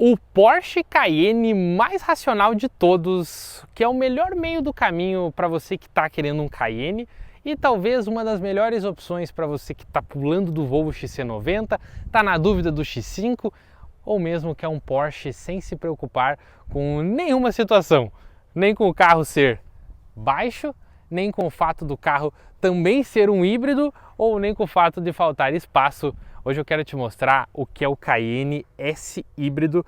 O Porsche Cayenne mais racional de todos, que é o melhor meio do caminho para você que está querendo um Cayenne e talvez uma das melhores opções para você que está pulando do Volvo XC90, está na dúvida do X5 ou mesmo quer um Porsche sem se preocupar com nenhuma situação, nem com o carro ser baixo, nem com o fato do carro também ser um híbrido ou nem com o fato de faltar espaço. Hoje eu quero te mostrar o que é o Cayenne S híbrido,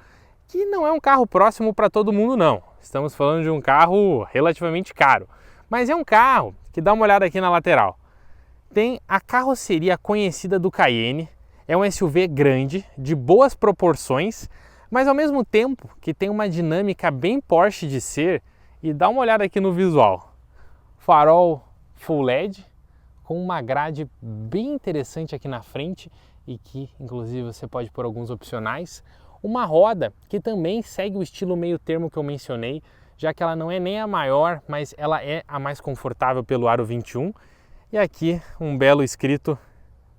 que não é um carro próximo para todo mundo não. Estamos falando de um carro relativamente caro, mas é um carro que, dá uma olhada aqui na lateral, tem a carroceria conhecida do Cayenne, é um SUV grande, de boas proporções, mas ao mesmo tempo que tem uma dinâmica bem Porsche de ser. E dá uma olhada aqui no visual, farol Full LED, com uma grade bem interessante aqui na frente e que inclusive você pode pôr alguns opcionais. Uma roda que também segue o estilo meio termo que eu mencionei, já que ela não é nem a maior, mas ela é a mais confortável pelo Aro 21. E aqui um belo escrito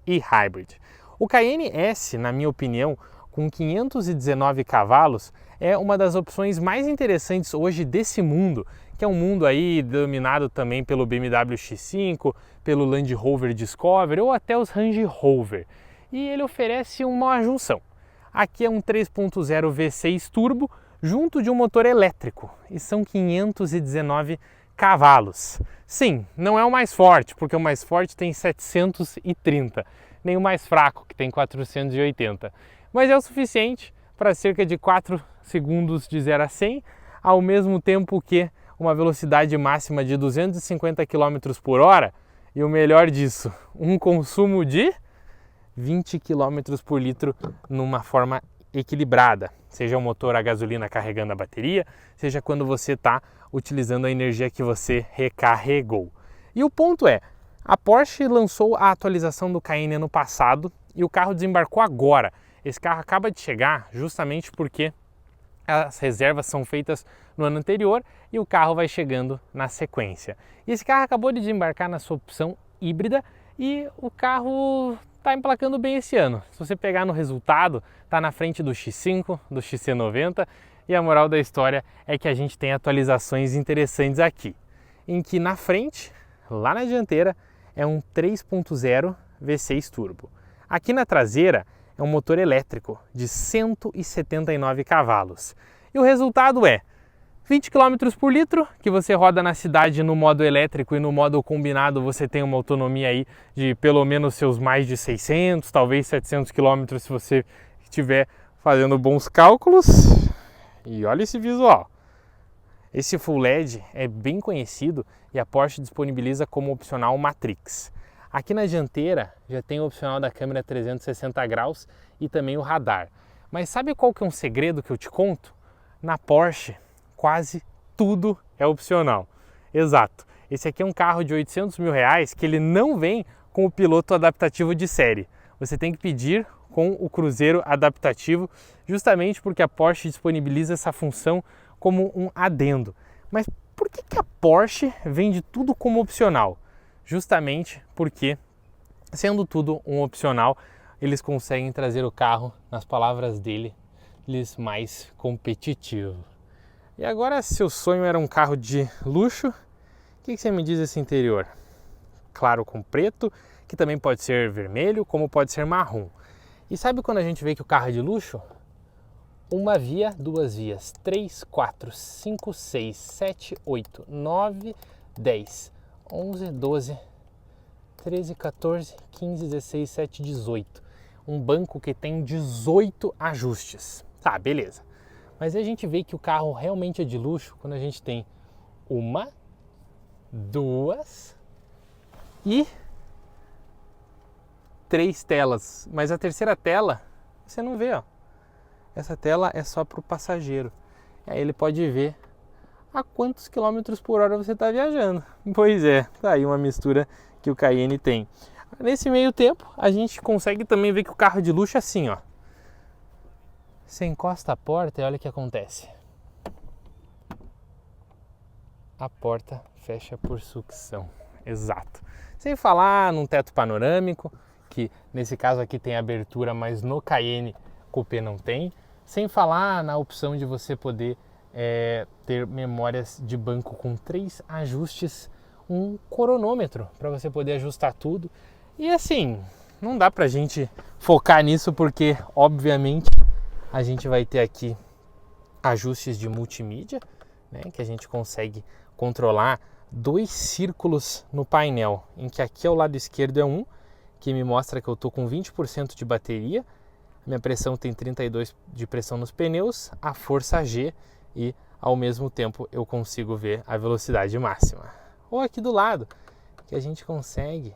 e-Hybrid. O Cayenne S, na minha opinião, com 519 cavalos, é uma das opções mais interessantes hoje desse mundo, que é um mundo aí dominado também pelo BMW X5, pelo Land Rover Discovery ou até os Range Rover. E ele oferece uma junção. Aqui é um 3.0 V6 turbo junto de um motor elétrico e são 519 cavalos. Sim, não é o mais forte, porque o mais forte tem 730, nem o mais fraco, que tem 480. Mas é o suficiente para cerca de 4 segundos de 0 a 100, ao mesmo tempo que uma velocidade máxima de 250 km por hora e o melhor disso, um consumo de 20 km por litro numa forma equilibrada, seja o motor a gasolina carregando a bateria, seja quando você está utilizando a energia que você recarregou. E o ponto é, a Porsche lançou a atualização do Cayenne ano passado e o carro desembarcou agora. Esse carro acaba de chegar justamente porque as reservas são feitas no ano anterior e o carro vai chegando na sequência. E esse carro acabou de desembarcar na sua opção híbrida e o carro está emplacando bem esse ano. Se você pegar no resultado, está na frente do X5, do XC90 e a moral da história é que a gente tem atualizações interessantes aqui, em que na frente, lá na dianteira, é um 3.0 V6 turbo. Aqui na traseira é um motor elétrico de 179 cavalos. E o resultado é 20 km por litro, que você roda na cidade no modo elétrico e no modo combinado você tem uma autonomia aí de pelo menos seus mais de 600, talvez 700 km se você estiver fazendo bons cálculos. E olha esse visual. Esse Full LED é bem conhecido e a Porsche disponibiliza como opcional Matrix. Aqui na dianteira já tem o opcional da câmera 360 graus e também o radar. Mas sabe qual que é um segredo que eu te conto? Na Porsche, quase tudo é opcional. Exato. Esse aqui é um carro de 800 mil reais que ele não vem com o piloto adaptativo de série. Você tem que pedir com o cruzeiro adaptativo, justamente porque a Porsche disponibiliza essa função como um adendo. Mas por que a Porsche vende tudo como opcional? Justamente porque, sendo tudo um opcional, eles conseguem trazer o carro, nas palavras dele, mais competitivo. E agora, se o sonho era um carro de luxo, o que você me diz desse interior? Claro com preto, que também pode ser vermelho, como pode ser marrom. E sabe quando a gente vê que o carro é de luxo? Uma via, duas vias, 3, 4, 5, 6, 7, 8, 9, 10, 11, 12, 13, 14, 15, 16, 17, 18. Um banco que tem 18 ajustes. Tá, beleza. Mas a gente vê que o carro realmente é de luxo quando a gente tem uma, duas e 3 telas. Mas a terceira tela você não vê, ó. Essa tela é só para o passageiro. Aí ele pode ver a quantos quilômetros por hora você está viajando. Pois é, tá aí uma mistura que o Cayenne tem. Nesse meio tempo, a gente consegue também ver que o carro de luxo é assim, ó. Você encosta a porta e olha o que acontece. A porta fecha por sucção. Exato. Sem falar num teto panorâmico, que nesse caso aqui tem abertura, mas no Cayenne Coupé não tem. Sem falar na opção de você poder ter memórias de banco com 3 ajustes, um cronômetro para você poder ajustar tudo. E assim, não dá pra gente focar nisso porque, obviamente, a gente vai ter aqui ajustes de multimídia, né, que a gente consegue controlar 2 círculos no painel, em que aqui ao lado esquerdo é um, que me mostra que eu estou com 20% de bateria, minha pressão tem 32 de pressão nos pneus, a força G e ao mesmo tempo eu consigo ver a velocidade máxima. Ou aqui do lado, que a gente consegue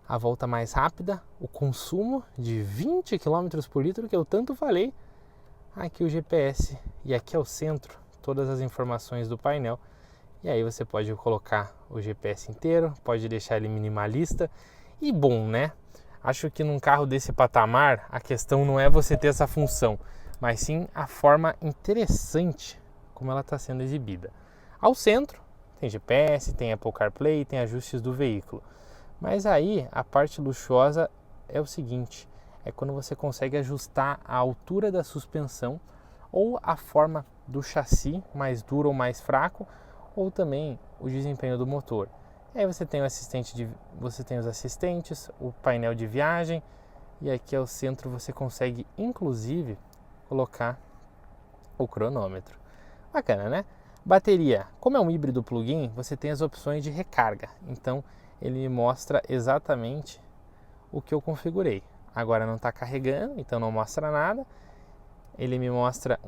a volta mais rápida, o consumo de 20 km por litro que eu tanto falei, aqui o GPS e aqui é o centro, todas as informações do painel. E aí você pode colocar o GPS inteiro, pode deixar ele minimalista e bom, né? Acho que num carro desse patamar a questão não é você ter essa função, mas sim a forma interessante como ela está sendo exibida. Ao centro tem GPS, tem Apple CarPlay, tem ajustes do veículo. Mas aí a parte luxuosa é o seguinte, é quando você consegue ajustar a altura da suspensão ou a forma do chassi, mais duro ou mais fraco, ou também o desempenho do motor. E aí você tem você tem os assistentes, o painel de viagem e aqui ao centro você consegue inclusive colocar o cronômetro. Bacana, né? Bateria, como é um híbrido plug-in, você tem as opções de recarga. Então ele me mostra exatamente o que eu configurei. Agora não está carregando, então não mostra nada. Ele me mostra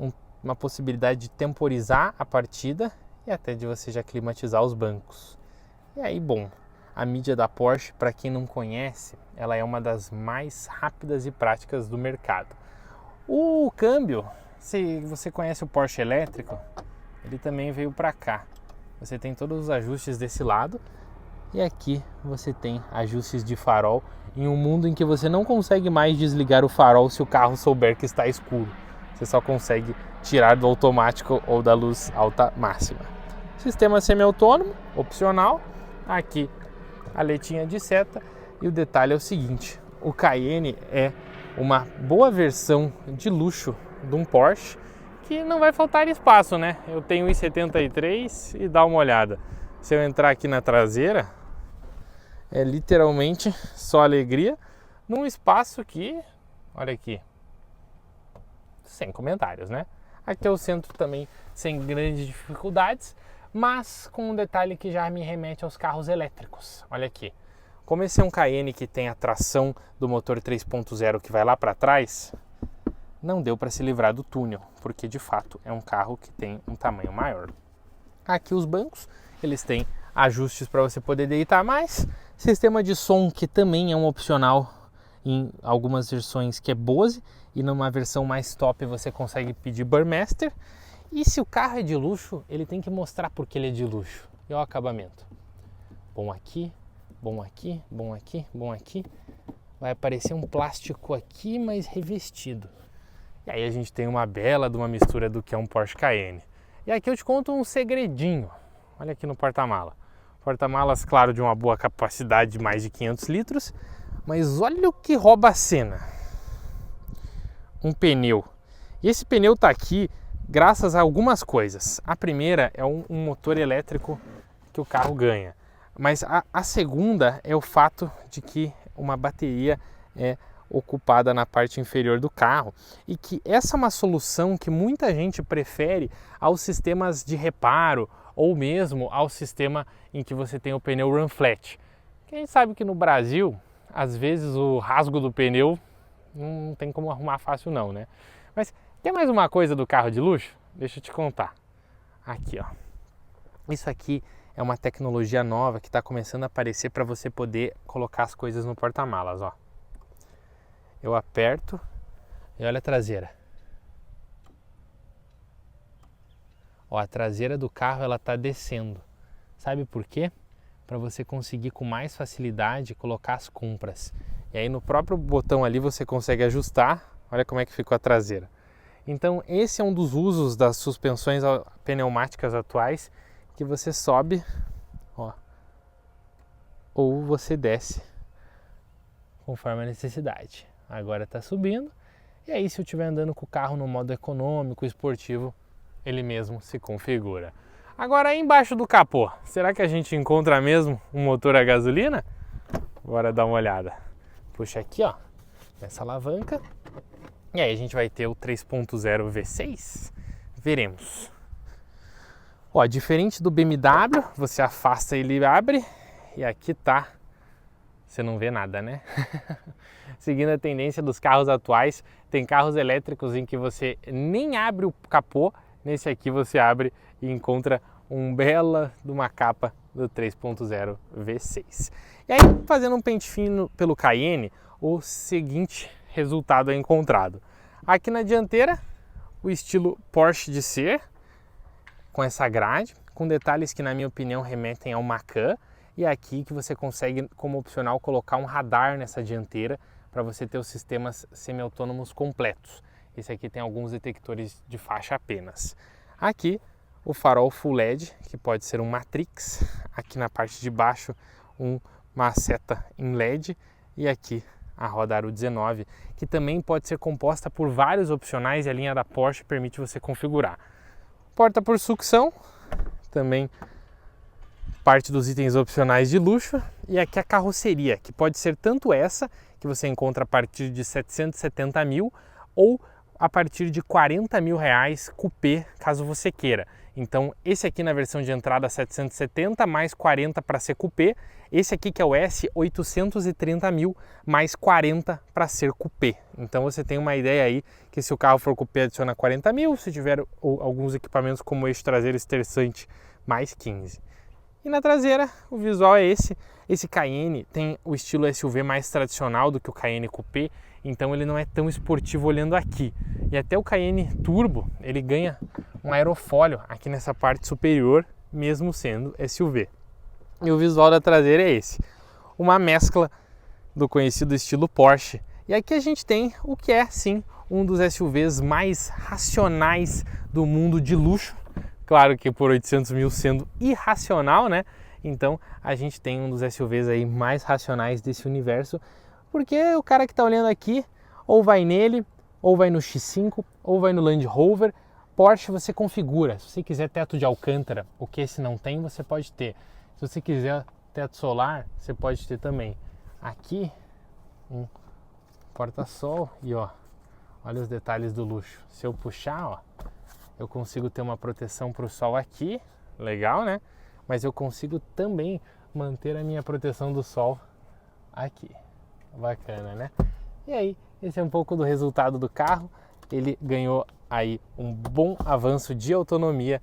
uma possibilidade de temporizar a partida e até de você já climatizar os bancos. E aí, bom, a mídia da Porsche, para quem não conhece, ela é uma das mais rápidas e práticas do mercado. O câmbio, se você conhece o Porsche elétrico, ele também veio para cá. Você tem todos os ajustes desse lado e aqui você tem ajustes de farol em um mundo em que você não consegue mais desligar o farol se o carro souber que está escuro. Você só consegue tirar do automático ou da luz alta máxima. Sistema semi-autônomo, opcional. Aqui a letinha de seta e o detalhe é o seguinte, o Cayenne é uma boa versão de luxo de um Porsche que não vai faltar espaço, né? Eu tenho 1,73 e dá uma olhada. Se eu entrar aqui na traseira, é literalmente só alegria num espaço que, olha aqui, sem comentários, né? Aqui é o centro também sem grandes dificuldades, mas com um detalhe que já me remete aos carros elétricos. Olha aqui, como esse é um Cayenne que tem a tração do motor 3.0 que vai lá para trás, não deu para se livrar do túnel, porque de fato é um carro que tem um tamanho maior. Aqui os bancos, eles têm ajustes para você poder deitar mais, sistema de som que também é um opcional em algumas versões que é Bose, e numa versão mais top você consegue pedir Burmester. E se o carro é de luxo, ele tem que mostrar porque ele é de luxo. E o acabamento. Bom aqui, bom aqui, bom aqui, bom aqui. Vai aparecer um plástico aqui, mas revestido. E aí a gente tem uma bela de uma mistura do que é um Porsche Cayenne. E aqui eu te conto um segredinho. Olha aqui no porta-mala. Porta-malas, claro, de uma boa capacidade de mais de 500 litros. Mas olha o que rouba a cena. Um pneu. E esse pneu está aqui graças a algumas coisas. A primeira é um motor elétrico que o carro ganha. Mas a segunda é o fato de que uma bateria é ocupada na parte inferior do carro e que essa é uma solução que muita gente prefere aos sistemas de reparo ou mesmo ao sistema em que você tem o pneu run flat. A gente sabe que no Brasil, às vezes o rasgo do pneu não tem como arrumar fácil não, né? Mas tem mais uma coisa do carro de luxo? Deixa eu te contar. Aqui, ó. Isso aqui é uma tecnologia nova que está começando a aparecer para você poder colocar as coisas no porta-malas, ó. Eu aperto e olha a traseira. Ó, a traseira do carro ela está descendo. Sabe por quê? Para você conseguir com mais facilidade colocar as compras. E aí no próprio botão ali você consegue ajustar. Olha como é que ficou a traseira. Então esse é um dos usos das suspensões pneumáticas atuais, que você sobe, ó, ou você desce conforme a necessidade. Agora está subindo E aí, se eu estiver andando com o carro no modo econômico, esportivo, ele mesmo se configura. Agora, aí embaixo do capô, será que a gente encontra mesmo um motor a gasolina? Bora dar uma olhada. Puxa aqui, ó, nessa alavanca. E aí a gente vai ter o 3.0 V6. Veremos. Ó, diferente do BMW, você afasta e ele abre. E aqui tá, você não vê nada, né? Seguindo a tendência dos carros atuais, tem carros elétricos em que você nem abre o capô. Nesse aqui você abre e encontra bela de uma capa do 3.0 V6. E aí, fazendo um pente fino pelo Cayenne, o seguinte resultado é encontrado. Aqui na dianteira, o estilo Porsche de ser, com essa grade, com detalhes que na minha opinião remetem ao Macan, e aqui que você consegue, como opcional, colocar um radar nessa dianteira para você ter os sistemas semi-autônomos completos. Esse aqui tem alguns detectores de faixa apenas. Aqui o farol Full LED, que pode ser um Matrix. Aqui na parte de baixo uma seta em LED. E aqui a roda Aro 19, que também pode ser composta por vários opcionais e a linha da Porsche permite você configurar. Porta por sucção, também parte dos itens opcionais de luxo. E aqui a carroceria, que pode ser tanto essa, que você encontra a partir de 770 mil, ou a partir de 40 mil reais cupê, caso você queira. Então esse aqui na versão de entrada 770 mais 40 para ser cupê, esse aqui que é o S 830 mil mais 40 para ser cupê. Então você tem uma ideia aí que se o carro for cupê adiciona 40 mil, se tiver alguns equipamentos como o eixo traseiro esterçante mais 15. E na traseira o visual é esse. Esse Cayenne tem o estilo SUV mais tradicional do que o Cayenne Coupé, então ele não é tão esportivo olhando aqui. E até o Cayenne Turbo, ele ganha um aerofólio aqui nessa parte superior, mesmo sendo SUV. E o visual da traseira é esse, uma mescla do conhecido estilo Porsche. E aqui a gente tem o que é, sim, um dos SUVs mais racionais do mundo de luxo. Claro que por 800 mil sendo irracional, né? Então a gente tem um dos SUVs aí mais racionais desse universo, porque o cara que está olhando aqui ou vai nele, ou vai no X5, ou vai no Land Rover. Porsche você configura, se você quiser teto de Alcântara, o que esse não tem, você pode ter. Se você quiser teto solar, você pode ter também. Aqui, um porta-sol e ó, olha os detalhes do luxo. Se eu puxar, ó, eu consigo ter uma proteção para o sol aqui, legal, né? Mas eu consigo também manter a minha proteção do sol aqui. Bacana, né? E aí, esse é um pouco do resultado do carro. Ele ganhou aí um bom avanço de autonomia,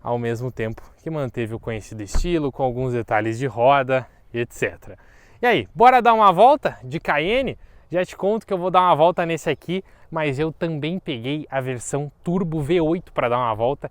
ao mesmo tempo que manteve o conhecido estilo, com alguns detalhes de roda, etc. E aí, bora dar uma volta de Cayenne? Já te conto que eu vou dar uma volta nesse aqui, mas eu também peguei a versão Turbo V8 para dar uma volta,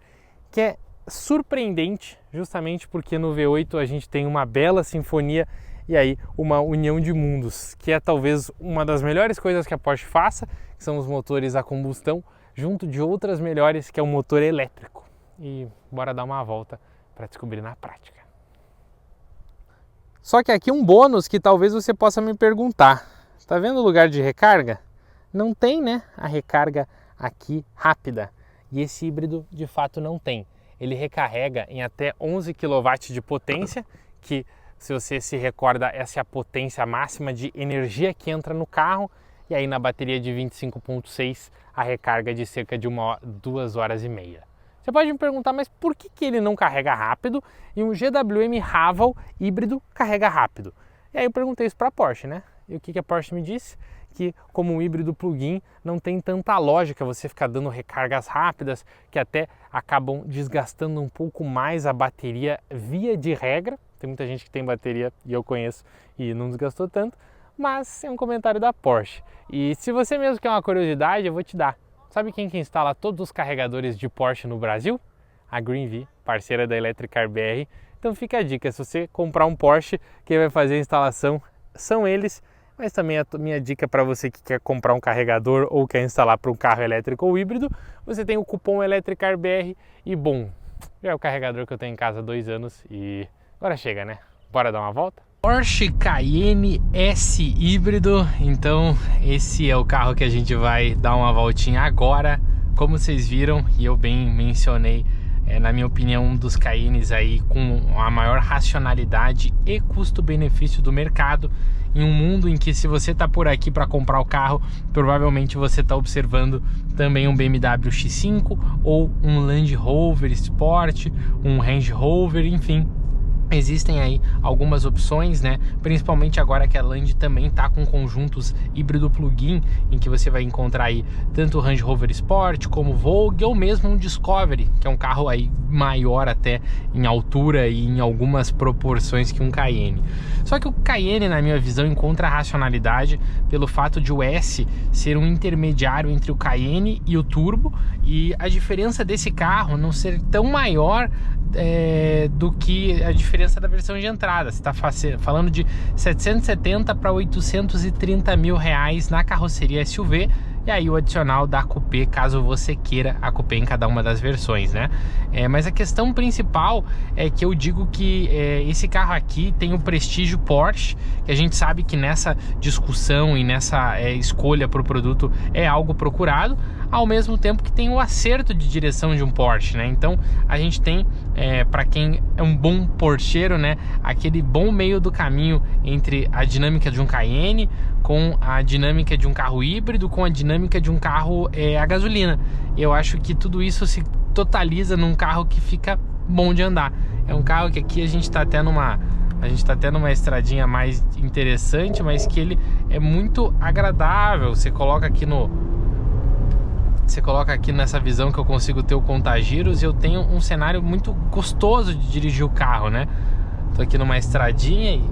que é surpreendente, justamente porque no V8 a gente tem uma bela sinfonia e aí uma união de mundos, que é talvez uma das melhores coisas que a Porsche faça, que são os motores a combustão, junto de outras melhores, que é o motor elétrico. E bora dar uma volta para descobrir na prática. Só que aqui um bônus que talvez você possa me perguntar. Tá vendo o lugar de recarga? Não tem, né, a recarga aqui rápida. E esse híbrido de fato não tem. Ele recarrega em até 11 kW de potência, que se você se recorda, essa é a potência máxima de energia que entra no carro. E aí na bateria de 25.6 a recarga é de cerca de 2 horas e meia. Você pode me perguntar, mas por que ele não carrega rápido e um GWM Haval híbrido carrega rápido? E aí eu perguntei isso para a Porsche, né? E o que a Porsche me disse? Que como um híbrido plug-in não tem tanta lógica você ficar dando recargas rápidas, que até acabam desgastando um pouco mais a bateria via de regra. Tem muita gente que tem bateria, e eu conheço, e não desgastou tanto, mas é um comentário da Porsche. E se você mesmo quer uma curiosidade, eu vou te dar. Sabe quem que instala todos os carregadores de Porsche no Brasil? A GreenV, parceira da Electricar BR. Então fica a dica, se você comprar um Porsche, quem vai fazer a instalação são eles. Mas também a minha dica para você que quer comprar um carregador ou quer instalar para um carro elétrico ou híbrido, você tem o cupom Electricar BR e bom, já é o carregador que eu tenho em casa há 2 anos e agora chega, né? Bora dar uma volta? Porsche Cayenne S híbrido. Então esse é o carro que a gente vai dar uma voltinha agora. Como vocês viram e eu bem mencionei, na minha opinião, um dos Cayennes aí com a maior racionalidade e custo-benefício do mercado, em um mundo em que, se você está por aqui para comprar o carro, provavelmente você está observando também um BMW X5 ou um Land Rover Sport, um Range Rover, enfim. Existem aí algumas opções, né? Principalmente agora que a Land também tá com conjuntos híbrido plug-in, em que você vai encontrar aí tanto o Range Rover Sport como o Vogue, ou mesmo um Discovery, que é um carro aí maior até em altura e em algumas proporções que um Cayenne. Só que o Cayenne, na minha visão, encontra a racionalidade pelo fato de o S ser um intermediário entre o Cayenne e o Turbo, e a diferença desse carro não ser tão maior do que a diferença da versão de entrada. Você está falando de 770 para 830 mil reais na carroceria SUV, e aí o adicional da Coupé, caso você queira a Coupé em cada uma das versões, né? Mas a questão principal é que eu digo que esse carro aqui tem o prestígio Porsche, que a gente sabe que nessa discussão e nessa escolha para o produto é algo procurado, ao mesmo tempo que tem o acerto de direção de um Porsche, né? Então a gente tem, para quem é um bom porcheiro, né, aquele bom meio do caminho entre a dinâmica de um Cayenne com a dinâmica de um carro híbrido, com a dinâmica de um carro a gasolina. Eu acho que tudo isso se totaliza num carro que fica bom de andar. É um carro que aqui a gente está até numa estradinha mais interessante, mas que ele é muito agradável. Você coloca aqui nessa visão que eu consigo ter o contagiros, e eu tenho um cenário muito gostoso de dirigir o carro, né? Tô aqui numa estradinha e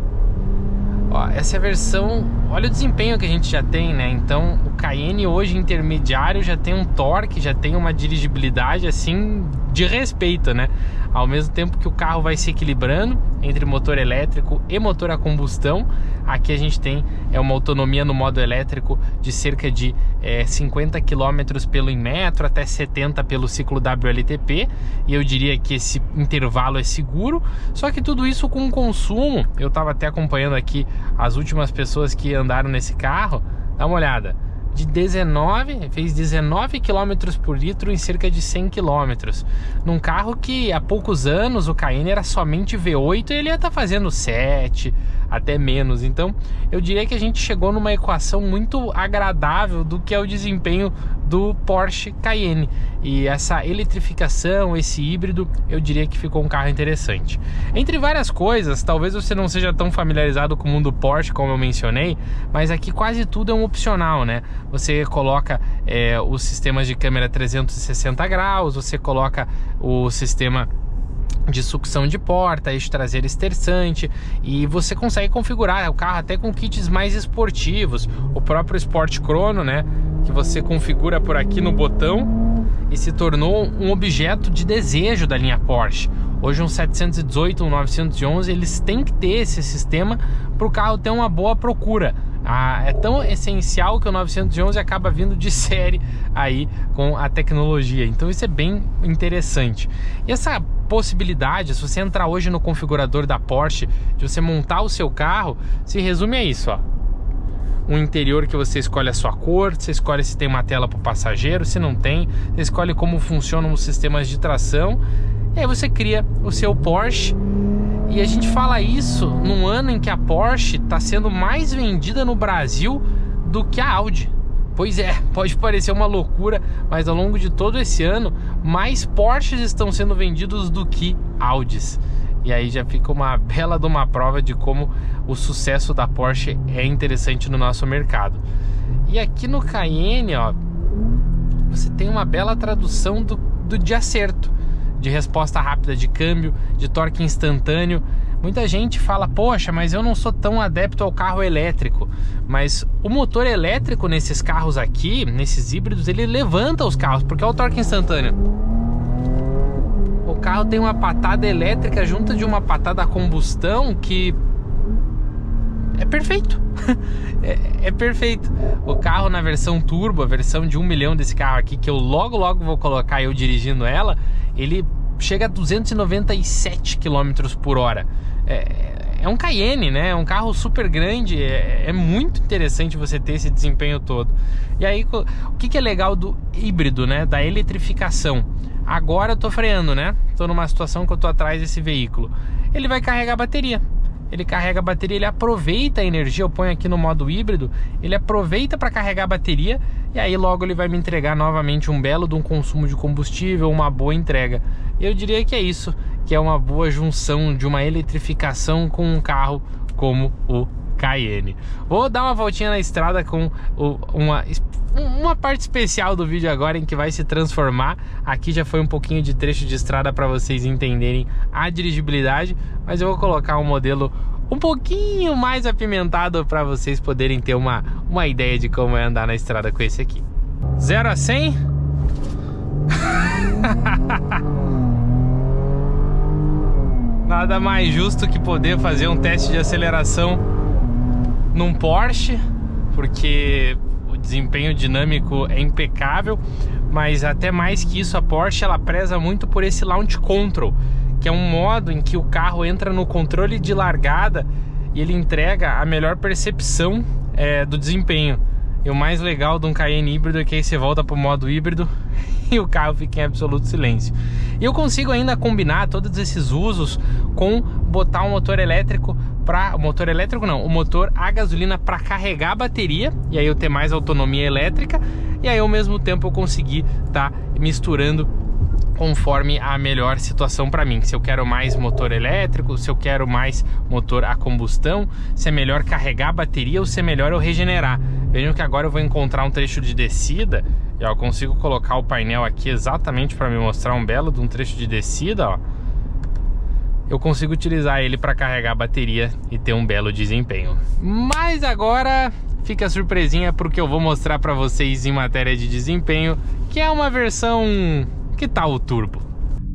ó, essa é a versão, olha o desempenho que a gente já tem, né? Então o Cayenne hoje intermediário já tem um torque, já tem uma dirigibilidade assim de respeito, né? Ao mesmo tempo que o carro vai se equilibrando entre motor elétrico e motor a combustão. Aqui a gente tem uma autonomia no modo elétrico de cerca de 50 km pelo Inmetro até 70 pelo ciclo WLTP, e eu diria que esse intervalo é seguro. Só que tudo isso com consumo, eu estava até acompanhando aqui as últimas pessoas que andaram nesse carro, dá uma olhada, fez 19 km por litro em cerca de 100 km, num carro que há poucos anos o Cayenne era somente V8 e ele ia estar fazendo 7, até menos. Então eu diria que a gente chegou numa equação muito agradável do que é o desempenho do Porsche Cayenne, e essa eletrificação, esse híbrido, eu diria que ficou um carro interessante. Entre várias coisas, talvez você não seja tão familiarizado com o mundo Porsche como eu mencionei, mas aqui quase tudo é um opcional, né? Você coloca os sistemas de câmera 360 graus, você coloca o sistema de sucção de porta, eixo traseiro esterçante, e você consegue configurar o carro até com kits mais esportivos, o próprio Sport Chrono, né, que você configura por aqui no botão, e se tornou um objeto de desejo da linha Porsche. Hoje um 718, um 911, eles têm que ter esse sistema para o carro ter uma boa procura. É tão essencial que o 911 acaba vindo de série aí com a tecnologia. Então isso é bem interessante. E essa possibilidade, se você entrar hoje no configurador da Porsche, de você montar o seu carro, se resume a isso, ó. Um interior que você escolhe a sua cor, você escolhe se tem uma tela para o passageiro, se não tem, você escolhe como funcionam os sistemas de tração, e aí você cria o seu Porsche. E a gente fala isso num ano em que a Porsche está sendo mais vendida no Brasil do que a Audi. Pois é, pode parecer uma loucura, mas ao longo de todo esse ano, mais Porsches estão sendo vendidos do que Audis. E aí já fica uma bela de uma prova de como o sucesso da Porsche é interessante no nosso mercado. E aqui no Cayenne, ó, você tem uma bela tradução de acerto, de resposta rápida de câmbio, de torque instantâneo. Muita gente fala, poxa, mas eu não sou tão adepto ao carro elétrico. Mas o motor elétrico nesses carros aqui, nesses híbridos, ele levanta os carros, porque é o torque instantâneo. O carro tem uma patada elétrica junto de uma patada a combustão que é perfeito. é perfeito. O carro na versão turbo, a versão de 1 milhão desse carro aqui, que eu logo vou colocar eu dirigindo ela, ele chega a 297 km por hora. é um Cayenne, né? É um carro super grande, é muito interessante você ter esse desempenho todo. E aí, o que é legal do híbrido, né? Da eletrificação. Agora eu tô freando, né? Tô numa situação que eu tô atrás desse veículo. Ele vai carregar a bateria. Ele carrega a bateria, ele aproveita a energia, eu ponho aqui no modo híbrido, ele aproveita para carregar a bateria e aí logo ele vai me entregar novamente um belo de um consumo de combustível, uma boa entrega. Eu diria que é isso, que é uma boa junção de uma eletrificação com um carro como o Cayenne. Vou dar uma voltinha na estrada com uma parte especial do vídeo agora em que vai se transformar. Aqui já foi um pouquinho de trecho de estrada para vocês entenderem a dirigibilidade, mas eu vou colocar um modelo um pouquinho mais apimentado para vocês poderem ter uma ideia de como é andar na estrada com esse aqui. 0 a 100 nada mais justo que poder fazer um teste de aceleração num Porsche, porque o desempenho dinâmico é impecável, mas até mais que isso, a Porsche ela preza muito por esse Launch Control, que é um modo em que o carro entra no controle de largada e ele entrega a melhor percepção do desempenho. E o mais legal de um Cayenne híbrido é que aí você volta para o modo híbrido e o carro fica em absoluto silêncio. E eu consigo ainda combinar todos esses usos com botar um motor elétrico o motor a gasolina para carregar a bateria, e aí eu ter mais autonomia elétrica, e aí ao mesmo tempo eu conseguir estar misturando conforme a melhor situação para mim. Se eu quero mais motor elétrico, se eu quero mais motor a combustão, se é melhor carregar a bateria ou se é melhor eu regenerar. Vejam que agora eu vou encontrar um trecho de descida e eu consigo colocar o painel aqui exatamente para me mostrar um belo de um trecho de descida, ó. Eu consigo utilizar ele para carregar a bateria e ter um belo desempenho. Mas agora fica a surpresinha porque eu vou mostrar para vocês em matéria de desempenho, que é uma versão... Que tal o turbo?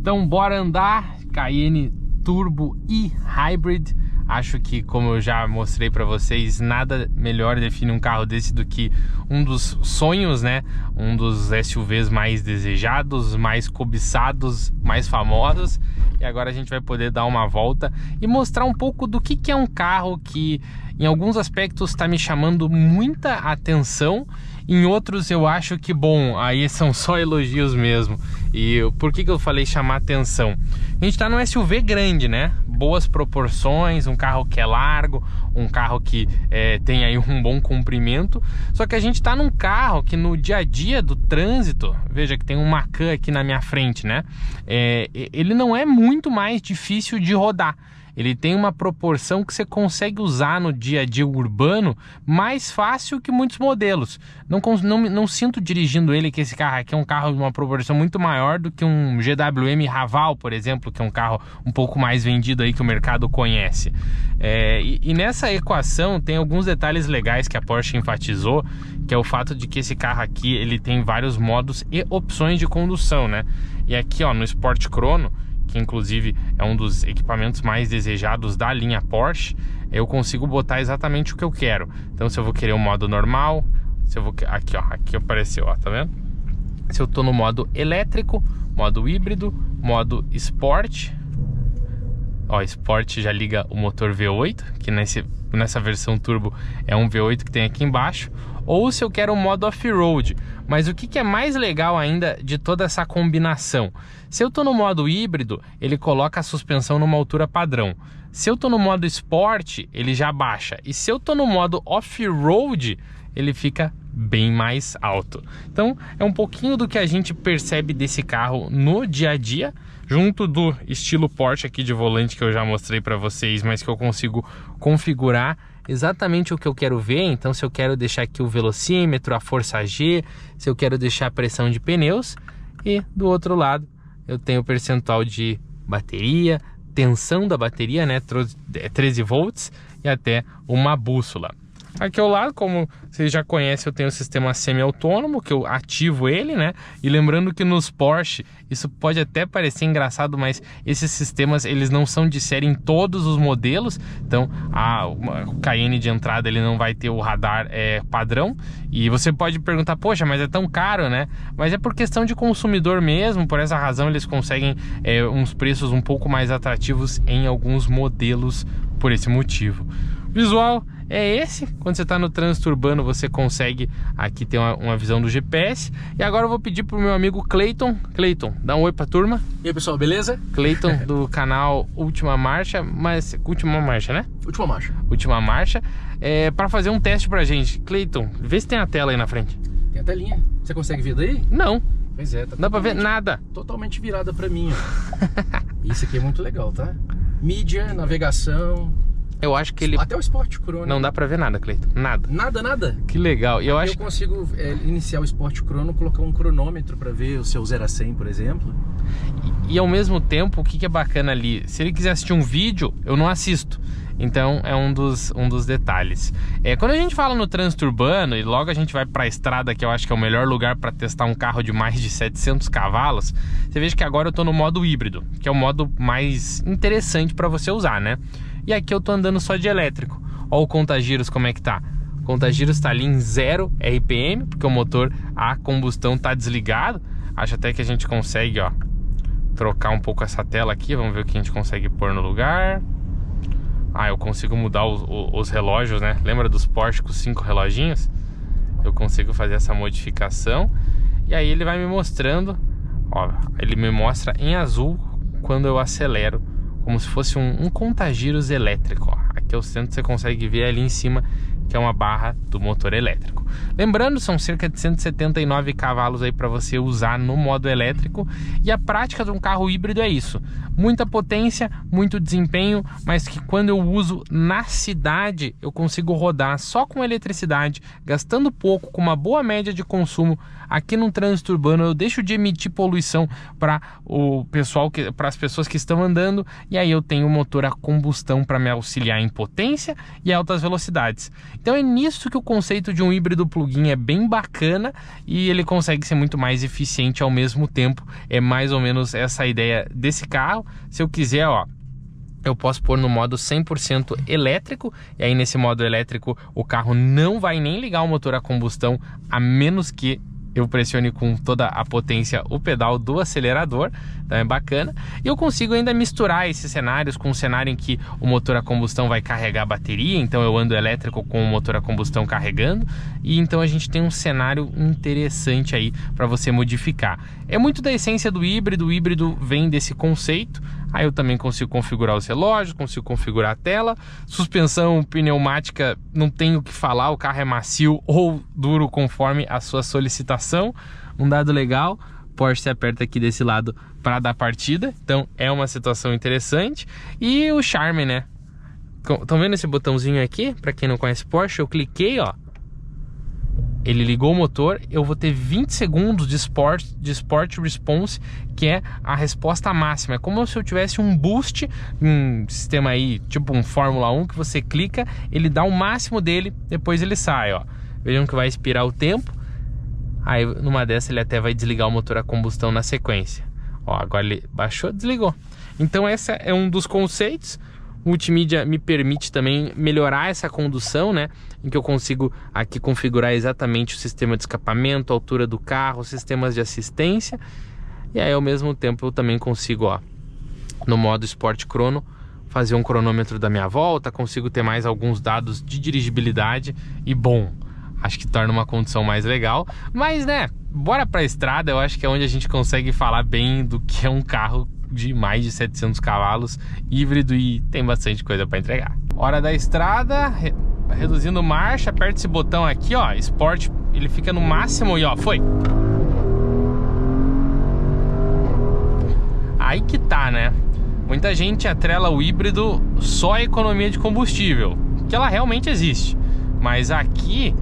Então bora andar. Cayenne Turbo e Hybrid. Acho que, como eu já mostrei para vocês, nada melhor define um carro desse do que um dos sonhos, né? Um dos SUVs mais desejados, mais cobiçados, mais famosos. E agora a gente vai poder dar uma volta e mostrar um pouco do que é um carro que em alguns aspectos está me chamando muita atenção. Em outros eu acho que, bom, aí são só elogios mesmo. E por que eu falei chamar atenção? A gente tá num SUV grande, né? Boas proporções, um carro que é largo, um carro que tem aí um bom comprimento. Só que a gente tá num carro que no dia a dia do trânsito, veja que tem um Macan aqui na minha frente, né? Ele não é muito mais difícil de rodar. Ele tem uma proporção que você consegue usar no dia a dia urbano mais fácil que muitos modelos. Não sinto dirigindo ele que esse carro aqui é um carro de uma proporção muito maior do que um GWM Raval, por exemplo, que é um carro um pouco mais vendido aí que o mercado conhece. E nessa equação tem alguns detalhes legais que a Porsche enfatizou, que é o fato de que esse carro aqui ele tem vários modos e opções de condução, né? E aqui, ó, no Sport Chrono, que inclusive é um dos equipamentos mais desejados da linha Porsche, eu consigo botar exatamente o que eu quero. Então se eu vou querer um modo normal, se eu vou... Aqui, ó, aqui apareceu, ó, tá vendo? Se eu tô no modo elétrico, modo híbrido, modo Sport, ó, Sport já liga o motor V8, que nessa versão turbo é um V8 que tem aqui embaixo, ou se eu quero um modo off-road. Mas o que é mais legal ainda de toda essa combinação? Se eu tô no modo híbrido, ele coloca a suspensão numa altura padrão. Se eu tô no modo Sport, ele já baixa. E se eu tô no modo off-road, ele fica bem mais alto. Então é um pouquinho do que a gente percebe desse carro no dia a dia, junto do estilo Porsche aqui de volante que eu já mostrei para vocês, mas que eu consigo configurar exatamente o que eu quero ver. Então se eu quero deixar aqui o velocímetro, a força G, se eu quero deixar a pressão de pneus, e do outro lado eu tenho o percentual de bateria, tensão da bateria, né, 13 volts, e até uma bússola. Aqui ao lado, como vocês já conhecem, eu tenho o sistema semi-autônomo, que eu ativo ele, né? E lembrando que nos Porsche, isso pode até parecer engraçado, mas esses sistemas, eles não são de série em todos os modelos. Então, o Cayenne de entrada, ele não vai ter o radar padrão. E você pode perguntar, poxa, mas é tão caro, né? Mas é por questão de consumidor mesmo. Por essa razão, eles conseguem uns preços um pouco mais atrativos em alguns modelos por esse motivo. Visual é esse. Quando você está no trânsito urbano, você consegue aqui ter uma visão do GPS. E agora eu vou pedir pro meu amigo Cleiton. Cleiton, dá um oi pra turma. E aí, pessoal, beleza? Cleiton do canal Última Marcha, mas Última Marcha, né? Última marcha. Última Marcha, para fazer um teste pra gente. Cleiton, vê se tem a tela aí na frente. Tem a telinha. Você consegue ver daí? Não. Pois é, tá. Não dá pra ver nada. Totalmente virada pra mim, ó. Isso aqui é muito legal, tá? Mídia, navegação. Eu acho que ele... Até o Sport Chrono. Não dá pra ver nada, Cleiton. Nada. Nada? Que legal. E eu acho eu consigo iniciar o Sport Chrono, colocar um cronômetro pra ver o seu 0 a 100, por exemplo. E ao mesmo tempo, o que é bacana ali? Se ele quiser assistir um vídeo, eu não assisto. Então é um dos detalhes. Quando a gente fala no trânsito urbano e logo a gente vai para a estrada, que eu acho que é o melhor lugar para testar um carro de mais de 700 cavalos, você veja que agora eu estou no modo híbrido, que é o modo mais interessante para você usar, né? E aqui eu tô andando só de elétrico. Olha o conta-giros como é que tá. O conta-giros tá ali em 0 RPM, porque o motor a combustão tá desligado. Acho até que a gente consegue, ó, trocar um pouco essa tela aqui. Vamos ver o que a gente consegue pôr no lugar. Ah, eu consigo mudar os relógios, né? Lembra dos Porsche com 5 reloginhos? Eu consigo fazer essa modificação. E aí ele vai me mostrando, ó, ele me mostra em azul quando eu acelero, como se fosse um conta-giros elétrico, ó. Aqui é o centro, você consegue ver ali em cima que é uma barra do motor elétrico. Lembrando, são cerca de 179 cavalos aí para você usar no modo elétrico. E a prática de um carro híbrido é isso: muita potência, muito desempenho, mas que quando eu uso na cidade eu consigo rodar só com eletricidade, gastando pouco, com uma boa média de consumo. Aqui no trânsito urbano eu deixo de emitir poluição para o pessoal, para as pessoas que estão andando, e aí eu tenho o motor a combustão para me auxiliar em potência e altas velocidades. Então é nisso que o conceito de um híbrido plug-in é bem bacana, e ele consegue ser muito mais eficiente ao mesmo tempo. É mais ou menos essa a ideia desse carro. Se eu quiser, ó, eu posso pôr no modo 100% elétrico, e aí nesse modo elétrico o carro não vai nem ligar o motor a combustão, a menos que eu pressione com toda a potência o pedal do acelerador. Então é bacana. E eu consigo ainda misturar esses cenários com um cenário em que o motor a combustão vai carregar a bateria, então eu ando elétrico com o motor a combustão carregando, e então a gente tem um cenário interessante aí para você modificar. É muito da essência do híbrido. O híbrido vem desse conceito. Aí eu também consigo configurar os relógios, consigo configurar a tela. Suspensão pneumática, não tenho o que falar, o carro é macio ou duro conforme a sua solicitação. Um dado legal: Porsche se aperta aqui desse lado para dar partida, então é uma situação interessante. E o charme, né? Estão vendo esse botãozinho aqui? Para quem não conhece Porsche, eu cliquei, ó, ele ligou o motor, eu vou ter 20 segundos de Sport Response, que é a resposta máxima. É como se eu tivesse um boost, um sistema aí, tipo um Fórmula 1, que você clica, ele dá o máximo dele, depois ele sai, ó. Vejam que vai expirar o tempo. Aí numa dessa ele até vai desligar o motor a combustão na sequência. Ó, agora ele baixou, desligou. Então esse é um dos conceitos. O multimídia me permite também melhorar essa condução, né? Em que eu consigo aqui configurar exatamente o sistema de escapamento, a altura do carro, sistemas de assistência. E aí ao mesmo tempo eu também consigo, ó, no modo Sport Chrono, fazer um cronômetro da minha volta. Consigo ter mais alguns dados de dirigibilidade. E bom, acho que torna uma condução mais legal. Mas, né, bora pra estrada. Eu acho que é onde a gente consegue falar bem do que é um carro de mais de 700 cavalos híbrido, e tem bastante coisa para entregar. Hora da estrada, reduzindo marcha, aperta esse botão aqui, ó, Sport, ele fica no máximo e ó, foi. Aí que tá, né? Muita gente atrela o híbrido só à economia de combustível, que ela realmente existe, mas aqui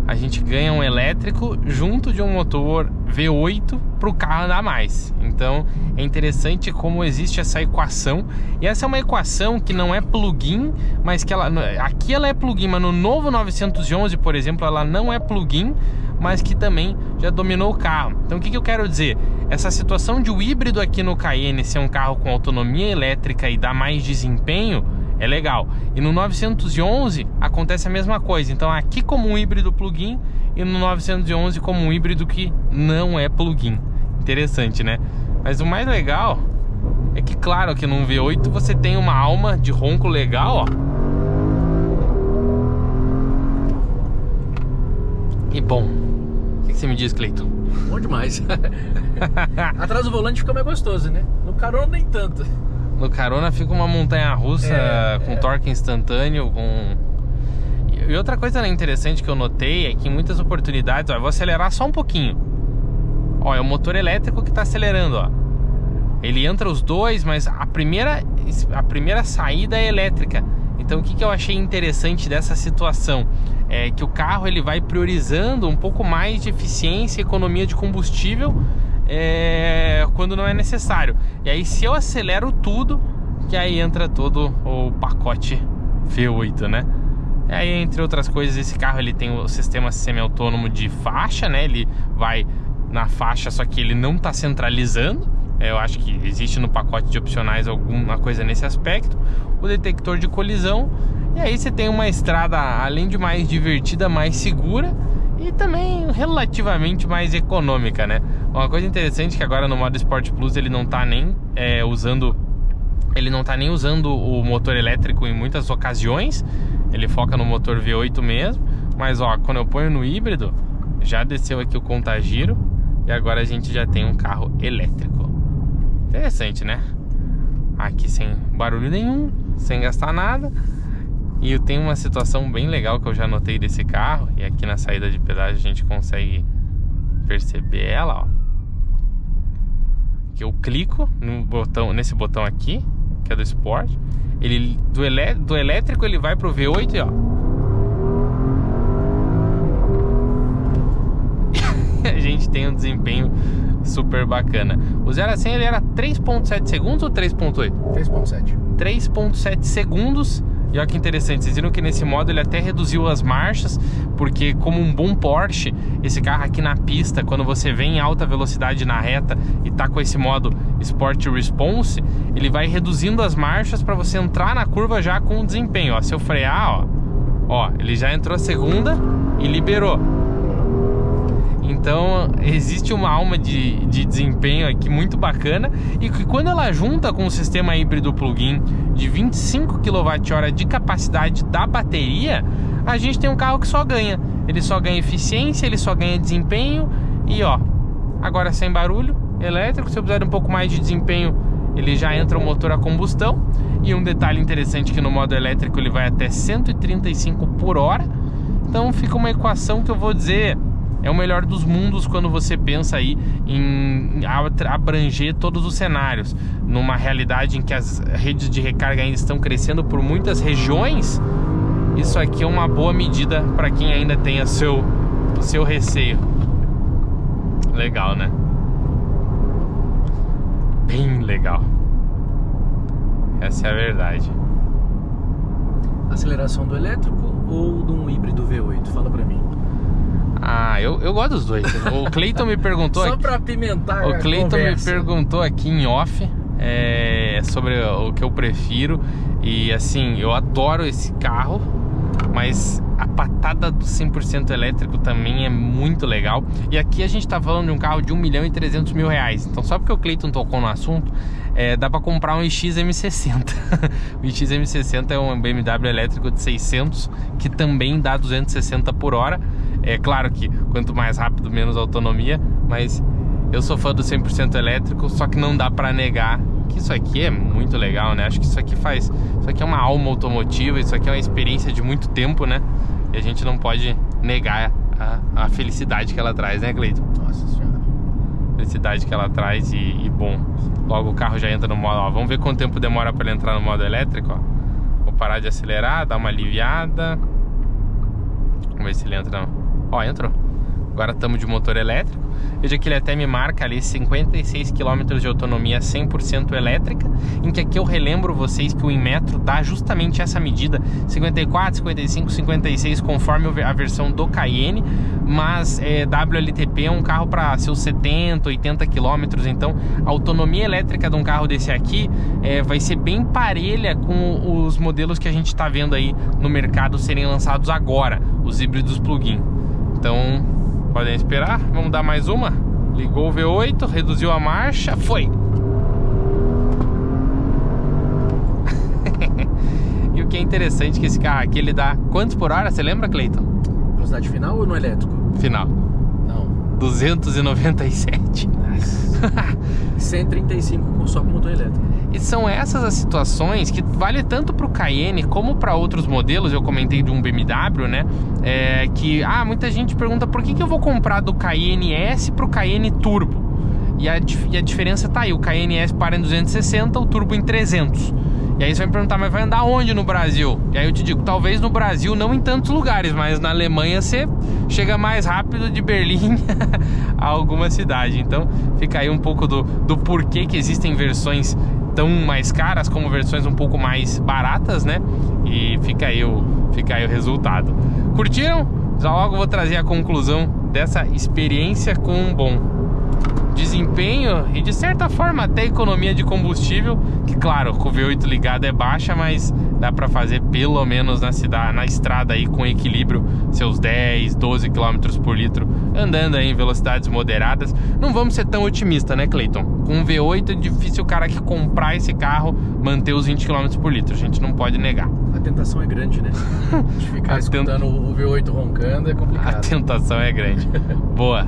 a gente ganha um elétrico junto de um motor V8 para o carro andar mais. Então é interessante como existe essa equação. E essa é uma equação que não é plug-in, mas que aqui ela é plug-in, mas no novo 911, por exemplo, ela não é plug-in, mas que também já dominou o carro. Então o que eu quero dizer? Essa situação de o híbrido aqui no Cayenne ser um carro com autonomia elétrica e dar mais desempenho é legal. E no 911 acontece a mesma coisa. Então aqui como um híbrido plug-in, e no 911 como um híbrido que não é plug-in. Interessante, né? Mas o mais legal é É que claro que num V8 você tem uma alma de ronco legal, ó. E bom, o que você me diz, Cleiton? Bom demais. Atrás do volante fica mais gostoso, né? No carona nem tanto. No carona fica uma montanha-russa com torque instantâneo, com... E outra coisa interessante que eu notei é que em muitas oportunidades, ó, eu vou acelerar só um pouquinho. Ó, é o motor elétrico que tá acelerando, ó. Ele entra os dois, mas a primeira saída é elétrica. Então o que eu achei interessante dessa situação é que o carro ele vai priorizando um pouco mais de eficiência e economia de combustível quando não é necessário. E aí se eu acelero tudo, que aí entra todo o pacote V8, né? E aí, entre outras coisas, esse carro ele tem o sistema semi-autônomo de faixa, né? Ele vai na faixa, só que ele não está centralizando. Eu acho que existe no pacote de opcionais alguma coisa nesse aspecto. O detector de colisão. E aí você tem uma estrada, além de mais divertida, mais segura e também relativamente mais econômica, né? Uma coisa interessante é que agora no modo Sport Plus ele não está nem usando o motor elétrico em muitas ocasiões. Ele foca no motor V8 mesmo. Mas ó, quando eu ponho no híbrido, já desceu aqui o contagiro e agora a gente já tem um carro elétrico. Interessante, né? Aqui sem barulho nenhum, sem gastar nada. E eu tenho uma situação bem legal que eu já notei desse carro. E aqui na saída de pedágio a gente consegue perceber ela, ó. Que eu clico no botão, nesse botão aqui, que é do Sport. Ele do elétrico ele vai pro V8 e ó. A gente tem um desempenho super bacana. O 0 a 100 ele era 3.7 segundos ou 3.8? 3.7. 3.7 segundos. E olha que interessante, vocês viram que nesse modo ele até reduziu as marchas, porque como um bom Porsche, esse carro aqui na pista, quando você vem em alta velocidade na reta e tá com esse modo Sport Response, ele vai reduzindo as marchas para você entrar na curva já com desempenho. Ó, se eu frear, ó, ele já entrou a segunda e liberou. Então existe uma alma de desempenho aqui muito bacana. E que quando ela junta com o sistema híbrido plug-in de 25 kWh de capacidade da bateria, a gente tem um carro que só ganha. Ele só ganha eficiência, ele só ganha desempenho. E ó, agora sem barulho, elétrico. Se eu precisar de um pouco mais de desempenho, ele já entra o motor a combustão. E um detalhe interessante que no modo elétrico ele vai até 135 por hora. Então fica uma equação que eu vou dizer... é o melhor dos mundos quando você pensa aí em abranger todos os cenários. Numa realidade em que as redes de recarga ainda estão crescendo por muitas regiões, isso aqui é uma boa medida para quem ainda tem o seu receio. Legal, né? Bem legal. Essa é a verdade. Aceleração do elétrico ou de um híbrido V8? Fala pra mim. Ah, eu gosto dos dois. O Cleiton me perguntou só pra apimentar o Cleiton conversa. me perguntou aqui em off sobre o que eu prefiro. E assim, eu adoro esse carro, mas a patada do 100% elétrico também é muito legal. E aqui a gente tá falando de um carro de 1.300.000 reais. Então só porque o Cleiton tocou no assunto, dá pra comprar um XM60. O XM60 é um BMW elétrico de 600 que também dá 260 por hora. É claro que quanto mais rápido, menos autonomia, mas eu sou fã do 100% elétrico, só que não dá pra negar que isso aqui é muito legal, né? Acho que isso aqui é uma alma automotiva, isso aqui é uma experiência de muito tempo, né? E a gente não pode negar a felicidade que ela traz, né, Cleiton? Nossa senhora. Felicidade que ela traz e bom, logo o carro já entra no modo, ó, vamos ver quanto tempo demora pra ele entrar no modo elétrico, ó. Vou parar de acelerar, dar uma aliviada. Vamos ver se ele entra. Ó, entrou. Agora estamos de motor elétrico. Veja que ele até me marca ali 56 km de autonomia 100% elétrica, em que aqui eu relembro vocês que o Inmetro dá justamente essa medida, 54, 55, 56, conforme a versão do Cayenne, mas WLTP é um carro para seus 70, 80 km, então a autonomia elétrica de um carro desse aqui vai ser bem parelha com os modelos que a gente está vendo aí no mercado serem lançados agora, os híbridos plug-in. Então podem esperar, vamos dar mais uma. Ligou o V8, reduziu a marcha, foi. é interessante que esse carro aqui, ele dá quantos por hora? Você lembra, Cleiton? Velocidade final ou no elétrico? Final. Não. 297. 135 só com motor elétrico. E são essas as situações que vale tanto para o Cayenne como para outros modelos. Eu comentei de um BMW, né? Que muita gente pergunta por que eu vou comprar do Cayenne S para o Cayenne Turbo. E a diferença tá aí, o Cayenne S para em 260, o Turbo em 300. E aí você vai me perguntar, mas vai andar onde no Brasil? E aí eu te digo, talvez no Brasil não em tantos lugares, mas na Alemanha você chega mais rápido de Berlim a alguma cidade. Então fica aí um pouco do porquê que existem versões tão mais caras como versões um pouco mais baratas, né? E fica aí o resultado. Curtiram? Já logo vou trazer a conclusão dessa experiência com um bom desempenho e de certa forma até economia de combustível, que claro, com o V8 ligado é baixa, mas dá para fazer pelo menos na estrada aí com equilíbrio seus 10, 12 km por litro, andando aí em velocidades moderadas. Não vamos ser tão otimistas, né, Cleiton? Com um V8 é difícil o cara que comprar esse carro manter os 20 km por litro, a gente não pode negar. A tentação é grande, né? De ficar escutando o V8 roncando é complicado. A tentação é grande. Boa.